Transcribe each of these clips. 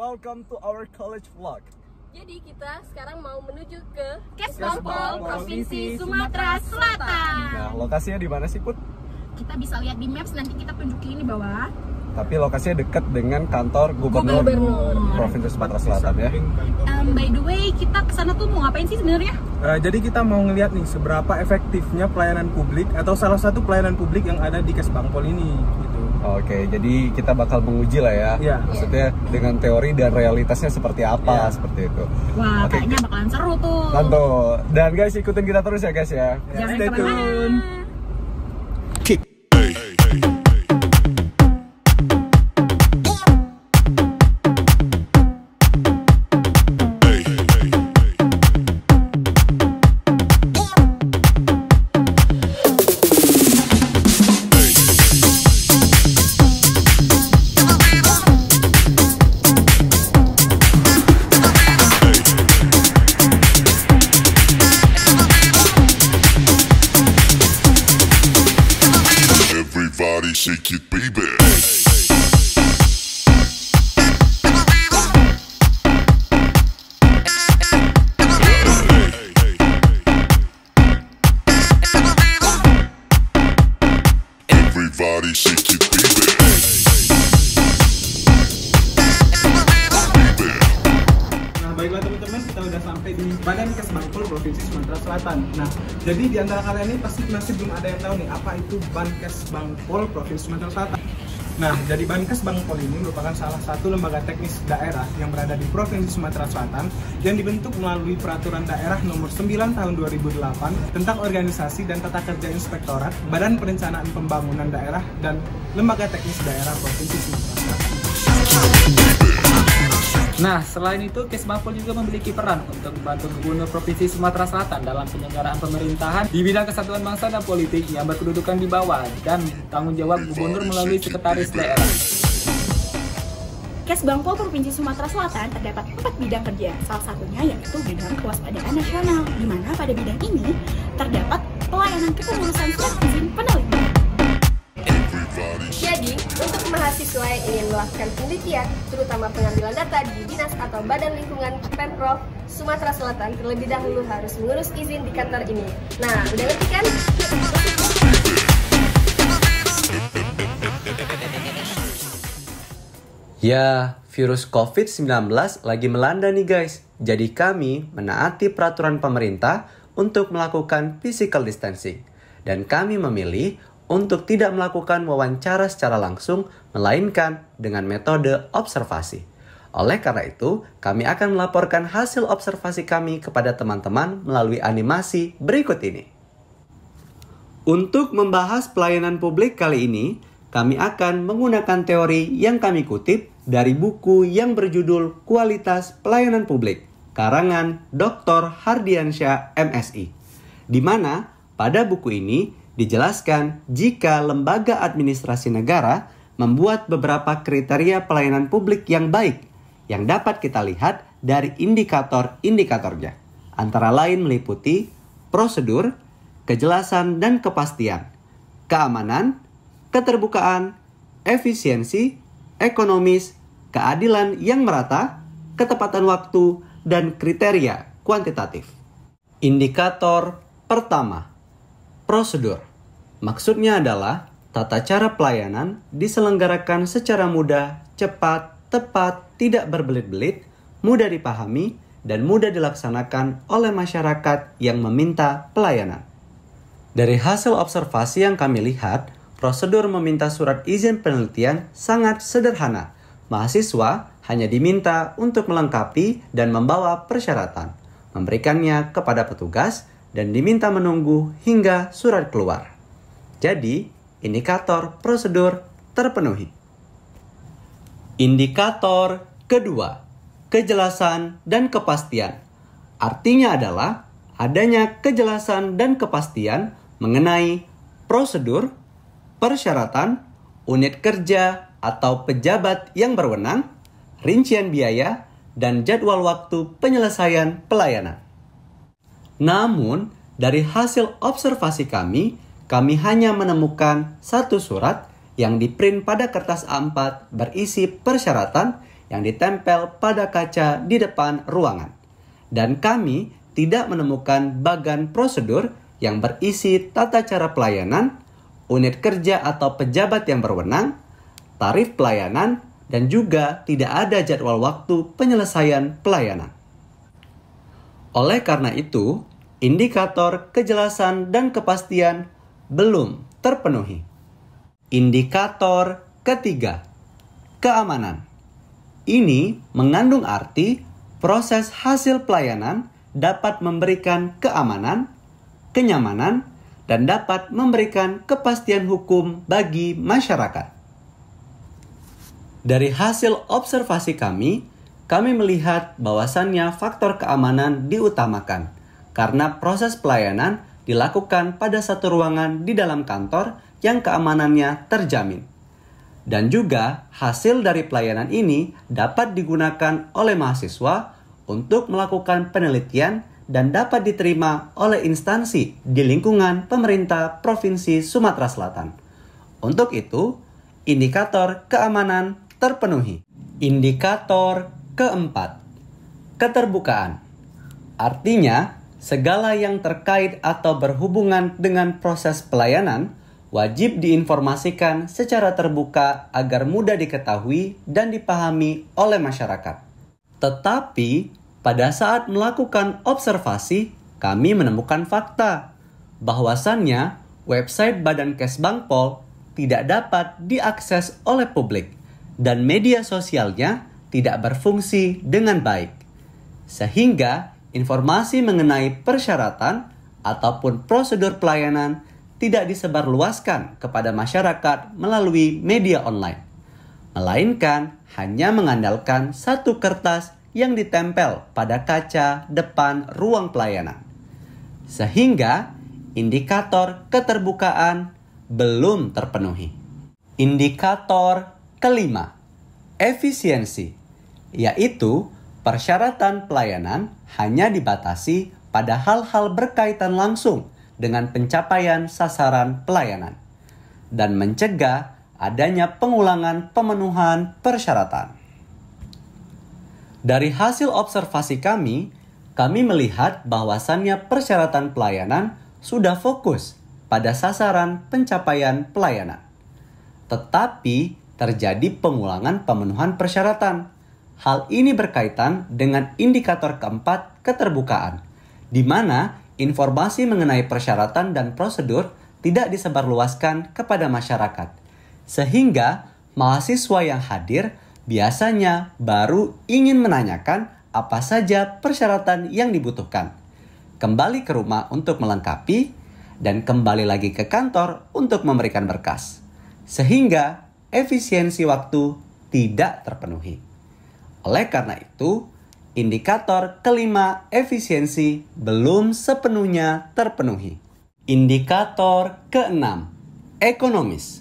welcome to our college vlog. Jadi kita sekarang mau menuju ke Kesbangpol, Provinsi Sumatera Selatan. Nah, lokasinya di mana sih, Put? Kita bisa lihat di maps, nanti kita tunjukin di bawah. Tapi lokasinya dekat dengan kantor Gubernur Provinsi Sumatera Selatan ya. By the way, kita kesana tuh mau ngapain sih sebenarnya? Jadi kita mau ngeliat nih seberapa efektifnya pelayanan publik atau salah satu pelayanan publik yang ada di Kesbangpol ini gitu. Oke, jadi kita bakal menguji lah ya. Iya. Maksudnya dengan teori dan realitasnya seperti apa, seperti itu. Wah, Oke. kayaknya bakalan seru tuh. Mantul. Dan guys, ikutin kita terus ya guys ya. Jangan Stay kemana-mana. tune. Everybody shake it, baby. Everybody shake it, baby. Nah, baiklah teman-teman, kita udah sampai di Badan Kesbangpol Provinsi Sumatera Selatan. Nah, jadi di antara kalian ini pasti masih belum ada yang tahu nih apa itu Bankesbangpol Provinsi Sumatera Selatan. Nah, jadi Bankesbangpol ini merupakan salah satu lembaga teknis daerah yang berada di Provinsi Sumatera Selatan yang dibentuk melalui Peraturan Daerah Nomor 9 Tahun 2008 tentang Organisasi dan Tata Kerja Inspektorat, Badan Perencanaan Pembangunan Daerah, dan Lembaga Teknis Daerah Provinsi Sumatera Selatan. Nah, selain itu, Kesbangpol juga memiliki peran untuk membantu Gubernur Provinsi Sumatera Selatan dalam penyelenggaraan pemerintahan di bidang kesatuan bangsa dan politik yang berkedudukan di bawah dan tanggung jawab Gubernur melalui Sekretaris Daerah. Kesbangpol Provinsi Sumatera Selatan terdapat 4 bidang kerja, salah satunya yaitu bidang kewaspadaan nasional, di mana pada bidang ini terdapat pelayanan kepengurusan surat izin penelitian. Jadi, untuk mahasiswa yang ingin melakukan penelitian, terutama pengambilan data di dinas atau badan lingkungan Pemprov Sumatera Selatan, terlebih dahulu harus mengurus izin di kantor ini. Nah, udah ngerti kan? Ya, virus COVID-19 lagi melanda nih guys. Jadi kami menaati peraturan pemerintah untuk melakukan physical distancing. Dan kami memilih untuk tidak melakukan wawancara secara langsung, melainkan dengan metode observasi. Oleh karena itu, kami akan melaporkan hasil observasi kami kepada teman-teman melalui animasi berikut ini. Untuk membahas pelayanan publik kali ini, kami akan menggunakan teori yang kami kutip dari buku yang berjudul Kualitas Pelayanan Publik, karangan Dr. Hardiansyah MSI, di mana pada buku ini dijelaskan jika lembaga administrasi negara membuat beberapa kriteria pelayanan publik yang baik yang dapat kita lihat dari indikator-indikatornya. Antara lain meliputi prosedur, kejelasan dan kepastian, keamanan, keterbukaan, efisiensi, ekonomis, keadilan yang merata, ketepatan waktu, dan kriteria kuantitatif. Indikator pertama, prosedur. Maksudnya adalah tata cara pelayanan diselenggarakan secara mudah, cepat, tepat, tidak berbelit-belit, mudah dipahami, dan mudah dilaksanakan oleh masyarakat yang meminta pelayanan. Dari hasil observasi yang kami lihat, prosedur meminta surat izin penelitian sangat sederhana. Mahasiswa hanya diminta untuk melengkapi dan membawa persyaratan, memberikannya kepada petugas, dan diminta menunggu hingga surat keluar. Jadi, indikator prosedur terpenuhi. Indikator kedua, kejelasan dan kepastian. Artinya adalah adanya kejelasan dan kepastian mengenai prosedur, persyaratan, unit kerja atau pejabat yang berwenang, rincian biaya, dan jadwal waktu penyelesaian pelayanan. Namun, dari hasil observasi kami hanya menemukan satu surat yang diprint pada kertas A4 berisi persyaratan yang ditempel pada kaca di depan ruangan. Dan kami tidak menemukan bagan prosedur yang berisi tata cara pelayanan, unit kerja atau pejabat yang berwenang, tarif pelayanan, dan juga tidak ada jadwal waktu penyelesaian pelayanan. Oleh karena itu, indikator kejelasan dan kepastian belum terpenuhi. Indikator ketiga, keamanan. Ini mengandung arti proses hasil pelayanan dapat memberikan keamanan, kenyamanan, dan dapat memberikan kepastian hukum bagi masyarakat. Dari hasil observasi kami melihat bahwasannya faktor keamanan diutamakan karena proses pelayanan dilakukan pada satu ruangan di dalam kantor yang keamanannya terjamin. Dan juga hasil dari pelayanan ini dapat digunakan oleh mahasiswa untuk melakukan penelitian dan dapat diterima oleh instansi di lingkungan pemerintah Provinsi Sumatera Selatan. Untuk itu, indikator keamanan terpenuhi. Indikator keempat, keterbukaan. Artinya, segala yang terkait atau berhubungan dengan proses pelayanan wajib diinformasikan secara terbuka agar mudah diketahui dan dipahami oleh masyarakat. Tetapi, pada saat melakukan observasi, kami menemukan fakta bahwasannya website Badan Kesbangpol tidak dapat diakses oleh publik dan media sosialnya tidak berfungsi dengan baik. Sehingga informasi mengenai persyaratan ataupun prosedur pelayanan tidak disebarluaskan kepada masyarakat melalui media online, melainkan hanya mengandalkan satu kertas yang ditempel pada kaca depan ruang pelayanan. Sehingga indikator keterbukaan belum terpenuhi. Indikator kelima, efisiensi, yaitu persyaratan pelayanan hanya dibatasi pada hal-hal berkaitan langsung dengan pencapaian sasaran pelayanan dan mencegah adanya pengulangan pemenuhan persyaratan. Dari hasil observasi kami melihat bahwasannya persyaratan pelayanan sudah fokus pada sasaran pencapaian pelayanan. Tetapi terjadi pengulangan pemenuhan persyaratan. Hal ini berkaitan dengan indikator keempat, keterbukaan, di mana informasi mengenai persyaratan dan prosedur tidak disebarluaskan kepada masyarakat. Sehingga mahasiswa yang hadir biasanya baru ingin menanyakan apa saja persyaratan yang dibutuhkan, kembali ke rumah untuk melengkapi, dan kembali lagi ke kantor untuk memberikan berkas. Sehingga efisiensi waktu tidak terpenuhi. Oleh karena itu, indikator kelima efisiensi belum sepenuhnya terpenuhi. Indikator keenam, ekonomis.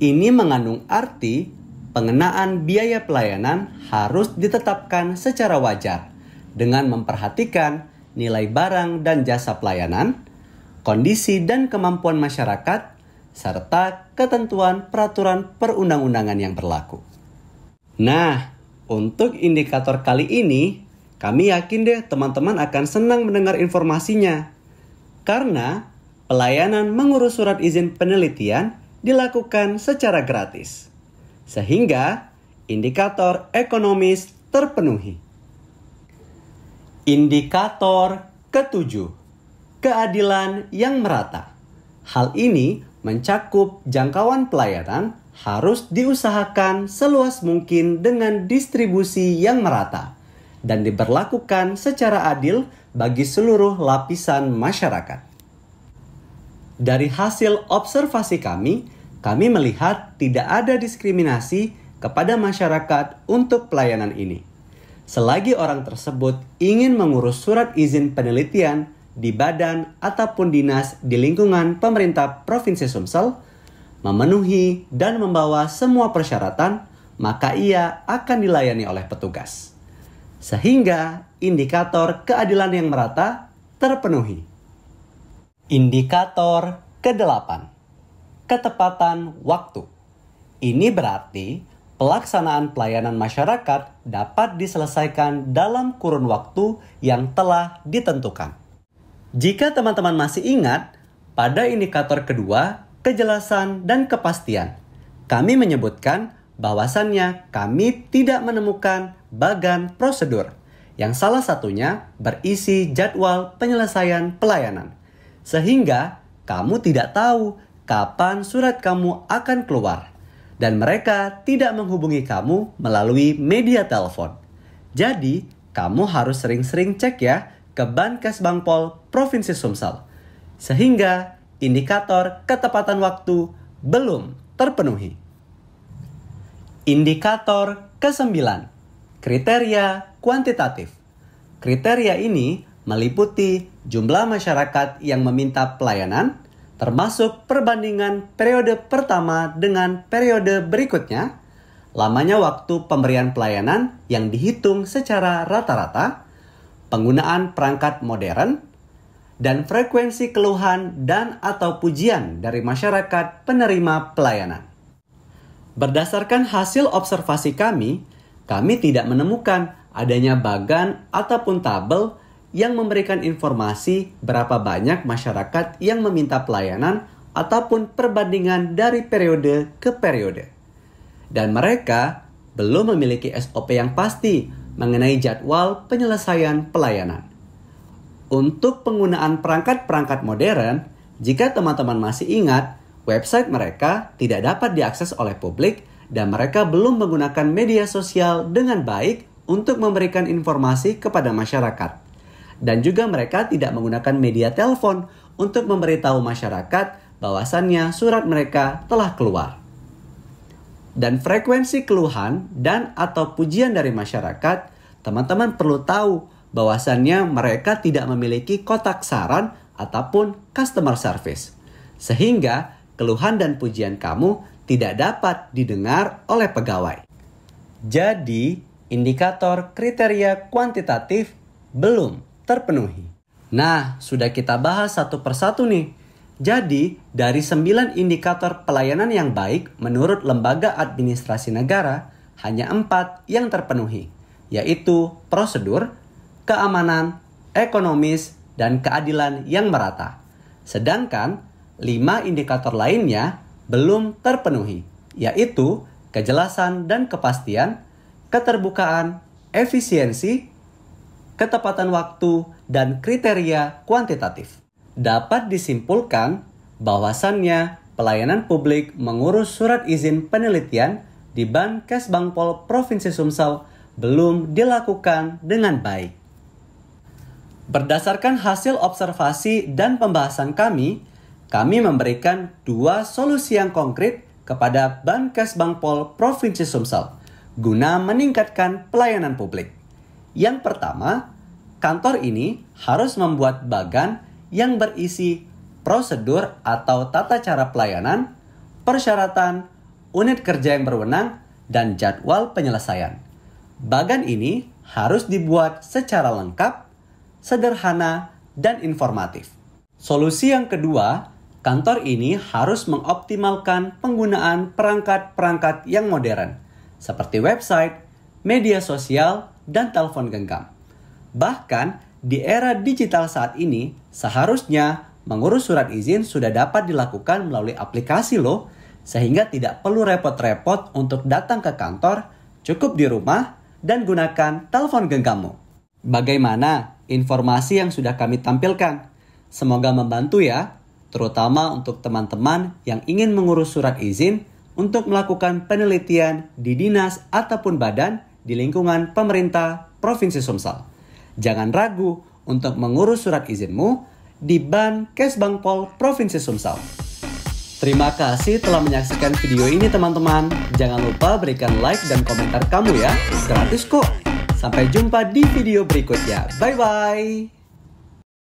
Ini mengandung arti pengenaan biaya pelayanan harus ditetapkan secara wajar dengan memperhatikan nilai barang dan jasa pelayanan, kondisi dan kemampuan masyarakat, serta ketentuan peraturan perundang-undangan yang berlaku. Nah, untuk indikator kali ini, kami yakin deh teman-teman akan senang mendengar informasinya. Karena pelayanan mengurus surat izin penelitian dilakukan secara gratis. Sehingga indikator ekonomis terpenuhi. Indikator ketujuh, keadilan yang merata. Hal ini mencakup jangkauan pelayanan harus diusahakan seluas mungkin dengan distribusi yang merata dan diberlakukan secara adil bagi seluruh lapisan masyarakat. Dari hasil observasi kami melihat tidak ada diskriminasi kepada masyarakat untuk pelayanan ini. Selagi orang tersebut ingin mengurus surat izin penelitian di badan ataupun dinas di lingkungan pemerintah Provinsi Sumsel, memenuhi dan membawa semua persyaratan, maka ia akan dilayani oleh petugas. Sehingga indikator keadilan yang merata terpenuhi. Indikator ke-8, ketepatan waktu. Ini berarti pelaksanaan pelayanan masyarakat dapat diselesaikan dalam kurun waktu yang telah ditentukan. Jika teman-teman masih ingat, pada indikator kedua, kejelasan dan kepastian, kami menyebutkan bahwasannya kami tidak menemukan bagan prosedur, yang salah satunya berisi jadwal penyelesaian pelayanan. Sehingga kamu tidak tahu kapan surat kamu akan keluar, dan mereka tidak menghubungi kamu melalui media telepon. Jadi, kamu harus sering-sering cek ya ke Bankes Bangpol Provinsi Sumsel, sehingga indikator ketepatan waktu belum terpenuhi. Indikator ke-9, kriteria kuantitatif. Kriteria ini meliputi jumlah masyarakat yang meminta pelayanan, termasuk perbandingan periode pertama dengan periode berikutnya, lamanya waktu pemberian pelayanan yang dihitung secara rata-rata, penggunaan perangkat modern, dan frekuensi keluhan dan atau pujian dari masyarakat penerima pelayanan. Berdasarkan hasil observasi kami tidak menemukan adanya bagan ataupun tabel yang memberikan informasi berapa banyak masyarakat yang meminta pelayanan ataupun perbandingan dari periode ke periode. Dan mereka belum memiliki SOP yang pasti mengenai jadwal penyelesaian pelayanan. Untuk penggunaan perangkat-perangkat modern, jika teman-teman masih ingat, website mereka tidak dapat diakses oleh publik dan mereka belum menggunakan media sosial dengan baik untuk memberikan informasi kepada masyarakat. Dan juga mereka tidak menggunakan media telepon untuk memberitahu masyarakat bahwasannya surat mereka telah keluar. Dan frekuensi keluhan dan atau pujian dari masyarakat, teman-teman perlu tahu bahwasannya mereka tidak memiliki kotak saran ataupun customer service. Sehingga keluhan dan pujian kamu tidak dapat didengar oleh pegawai. Jadi, indikator kriteria kuantitatif belum terpenuhi. Nah, sudah kita bahas satu persatu nih. Jadi, dari 9 indikator pelayanan yang baik menurut Lembaga Administrasi Negara, hanya 4 yang terpenuhi, yaitu prosedur, keamanan, ekonomis, dan keadilan yang merata. Sedangkan 5 indikator lainnya belum terpenuhi, yaitu kejelasan dan kepastian, keterbukaan, efisiensi, ketepatan waktu, dan kriteria kuantitatif. Dapat disimpulkan bahwasannya pelayanan publik mengurus surat izin penelitian di Bankes Bangpol Provinsi Sumsel belum dilakukan dengan baik. Berdasarkan hasil observasi dan pembahasan kami memberikan 2 solusi yang konkret kepada Bankes Bangpol Provinsi Sumsel guna meningkatkan pelayanan publik. Yang pertama, kantor ini harus membuat bagan yang berisi prosedur atau tata cara pelayanan, persyaratan, unit kerja yang berwenang, dan jadwal penyelesaian. Bagan ini harus dibuat secara lengkap, sederhana, dan informatif. Solusi yang kedua, kantor ini harus mengoptimalkan penggunaan perangkat-perangkat yang modern, seperti website, media sosial, dan telepon genggam. Bahkan, di era digital saat ini, seharusnya mengurus surat izin sudah dapat dilakukan melalui aplikasi loh, sehingga tidak perlu repot-repot untuk datang ke kantor, cukup di rumah, dan gunakan telepon genggammu. Bagaimana informasi yang sudah kami tampilkan? Semoga membantu ya, terutama untuk teman-teman yang ingin mengurus surat izin untuk melakukan penelitian di dinas ataupun badan di lingkungan pemerintah Provinsi Sumsel. Jangan ragu untuk mengurus surat izinmu di Bankes Bangpol Provinsi Sumsel. Terima kasih telah menyaksikan video ini teman-teman. Jangan lupa berikan like dan komentar kamu ya. Gratis kok. Sampai jumpa di video berikutnya. Bye-bye.